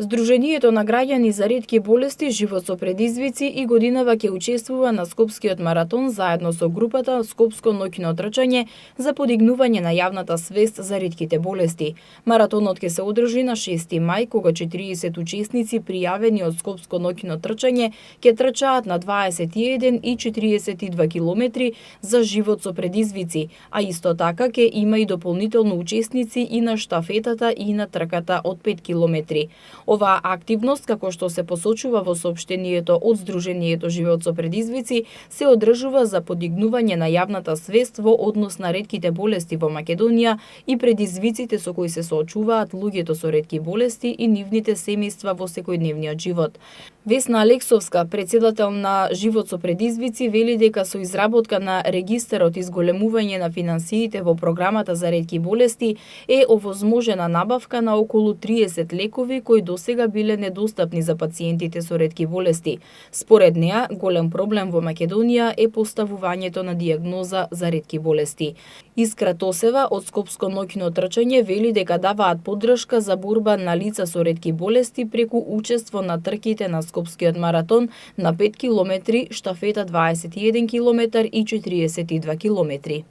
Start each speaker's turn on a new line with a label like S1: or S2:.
S1: Здруженијето на граѓани за ретки болести Живот со предизвици и годинава ќе учествува на Скопскиот маратон заедно со групата Скопско ноќно трчање за подигнување на јавната свест за ретките болести. Маратонот ќе се одржи на 6 мај, кога 40 учесници пријавени од Скопско ноќно трчање ќе трчаат на 21 и 42 километри за живот со предизвици, а исто така ќе има и дополнително учесници и на штафетата и на трката од 5 километри. Оваа активност, како што се посочува во соопштението од Здруженијето Живот со предизвици, се одржува за подигнување на јавната свест во однос на ретките болести во Македонија и предизвиците со кои се соочуваат луѓето со ретки болести и нивните семејства во секојдневниот живот. Весна Алексовска, председател на Живот со предизвици, вели дека со изработка на регистарот и зголемување на финансиите во програмата за ретки болести е овозможена набавка на околу 30 лекови кои досега биле недостапни за пациентите со ретки болести. Според неа, голем проблем во Македонија е поставувањето на дијагноза за ретки болести. Искра Тосева од Скопско ноќно трчање вели дека даваат поддршка за борба на лица со ретки болести преку учество на трките на Скопскиот маратон на 5 километри, штафета 21 километар и 42 километри.